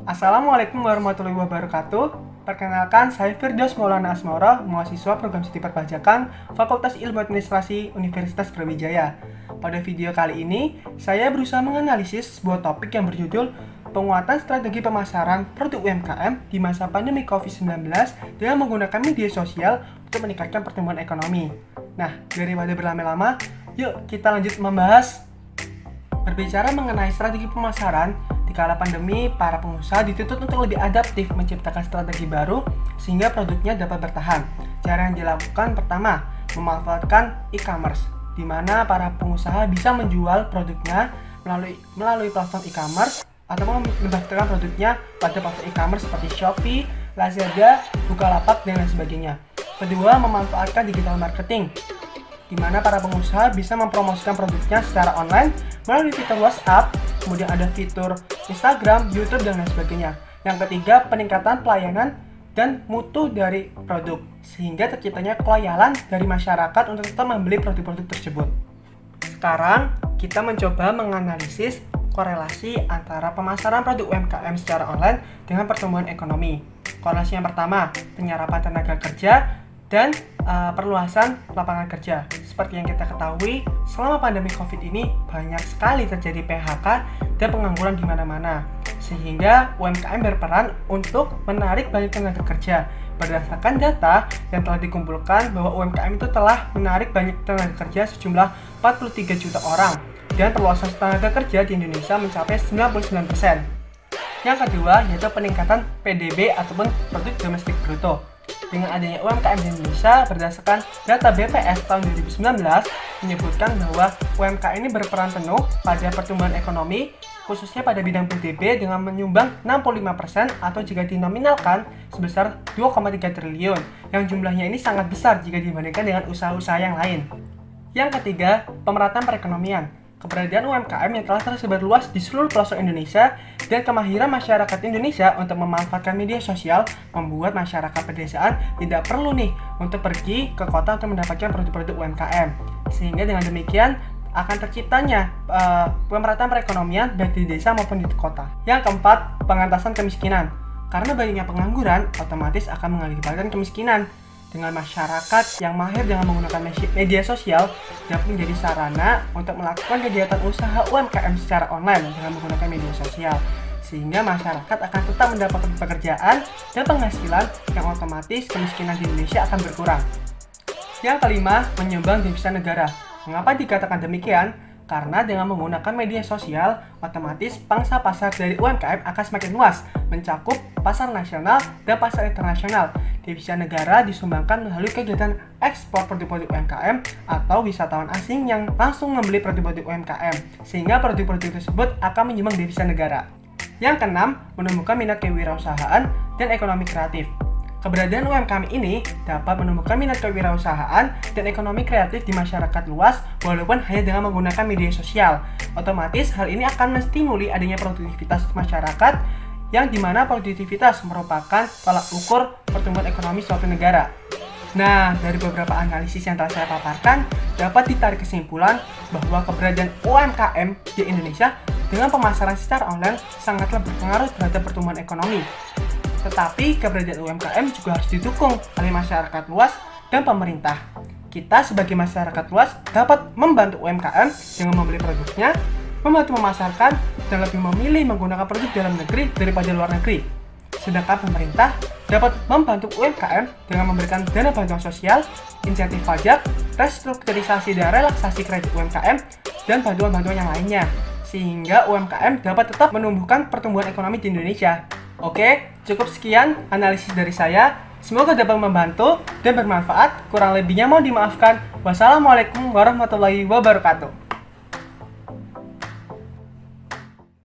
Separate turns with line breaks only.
Assalamualaikum warahmatullahi wabarakatuh. Perkenalkan, saya Firdaus Maulana Asmara, mahasiswa program studi perpajakan Fakultas Ilmu Administrasi Universitas Brawijaya. Pada video kali ini, saya berusaha menganalisis sebuah topik yang berjudul penguatan strategi pemasaran produk UMKM di masa pandemi COVID-19 dengan menggunakan media sosial untuk meningkatkan pertumbuhan ekonomi. Nah, daripada berlama-lama, yuk kita lanjut membahas. Berbicara mengenai strategi pemasaran, di kala pandemi, para pengusaha dituntut untuk lebih adaptif menciptakan strategi baru sehingga produknya dapat bertahan. Cara yang dilakukan pertama, memanfaatkan e-commerce, di mana para pengusaha bisa menjual produknya melalui platform e-commerce atau mendaftarkan produknya pada platform e-commerce seperti Shopee, Lazada, Bukalapak, dan lain sebagainya. Kedua, memanfaatkan digital marketing, di mana para pengusaha bisa mempromosikan produknya secara online melalui fitur WhatsApp, kemudian ada fitur Instagram, YouTube, dan lain sebagainya. Yang ketiga, peningkatan pelayanan dan mutu dari produk, sehingga terciptanya keloyalan dari masyarakat untuk tetap membeli produk-produk tersebut. Sekarang, kita mencoba menganalisis korelasi antara pemasaran produk UMKM secara online dengan pertumbuhan ekonomi. Korelasi yang pertama, penyerapan tenaga kerja dan perluasan lapangan kerja. Seperti yang kita ketahui, selama pandemi COVID ini banyak sekali terjadi PHK dan pengangguran di mana-mana, sehingga UMKM berperan untuk menarik banyak tenaga kerja. Berdasarkan data yang telah dikumpulkan bahwa UMKM itu telah menarik banyak tenaga kerja sejumlah 43 juta orang dan perluasan tenaga kerja di Indonesia mencapai 99%. Yang kedua yaitu peningkatan PDB ataupun produk domestik bruto. Dengan adanya UMKM di Indonesia, berdasarkan data BPS tahun 2019 menyebutkan bahwa UMKM ini berperan penuh pada pertumbuhan ekonomi, khususnya pada bidang PDB dengan menyumbang 65% atau jika dinominalkan sebesar 2,3 triliun, yang jumlahnya ini sangat besar jika dibandingkan dengan usaha-usaha yang lain. Yang ketiga, pemerataan perekonomian. Keberadaan UMKM yang telah tersebar luas di seluruh pelosok Indonesia dan kemahiran masyarakat Indonesia untuk memanfaatkan media sosial membuat masyarakat pedesaan tidak perlu untuk pergi ke kota untuk mendapatkan produk-produk UMKM. Sehingga dengan demikian akan terciptanya pemerataan perekonomian baik di desa maupun di kota. Yang keempat, pengentasan kemiskinan. Karena banyaknya pengangguran, otomatis akan mengakibatkan kemiskinan. Dengan masyarakat yang mahir dengan menggunakan media sosial dapat menjadi sarana untuk melakukan kegiatan usaha UMKM secara online dengan menggunakan media sosial, sehingga masyarakat akan tetap mendapatkan pekerjaan dan penghasilan yang otomatis kemiskinan di Indonesia akan berkurang. Yang kelima, menyumbang devisa negara. Mengapa dikatakan demikian? Karena dengan menggunakan media sosial, otomatis pangsa pasar dari UMKM akan semakin luas, mencakup pasar nasional dan pasar internasional. Devisa negara disumbangkan melalui kegiatan ekspor produk-produk UMKM atau wisatawan asing yang langsung membeli produk-produk UMKM, sehingga produk-produk tersebut akan menyumbang devisa negara. Yang keenam, menumbuhkan minat kewirausahaan dan ekonomi kreatif. Keberadaan UMKM ini dapat menumbuhkan minat kewirausahaan dan ekonomi kreatif di masyarakat luas walaupun hanya dengan menggunakan media sosial. Otomatis hal ini akan menstimuli adanya produktivitas masyarakat yang dimana produktivitas merupakan tolak ukur pertumbuhan ekonomi suatu negara. Nah, dari beberapa analisis yang telah saya paparkan, dapat ditarik kesimpulan bahwa keberadaan UMKM di Indonesia dengan pemasaran secara online sangatlah berpengaruh terhadap pertumbuhan ekonomi. Tetapi keberadaan UMKM juga harus didukung oleh masyarakat luas dan pemerintah. Kita sebagai masyarakat luas dapat membantu UMKM dengan membeli produknya, membantu memasarkan, dan lebih memilih menggunakan produk dalam negeri daripada luar negeri. Sedangkan pemerintah dapat membantu UMKM dengan memberikan dana bantuan sosial, insentif pajak, restrukturisasi dan relaksasi kredit UMKM, dan bantuan-bantuan yang lainnya, sehingga UMKM dapat tetap menumbuhkan pertumbuhan ekonomi di Indonesia. Oke, cukup sekian analisis dari saya. Semoga dapat membantu dan bermanfaat. Kurang lebihnya mohon dimaafkan. Wassalamualaikum warahmatullahi wabarakatuh.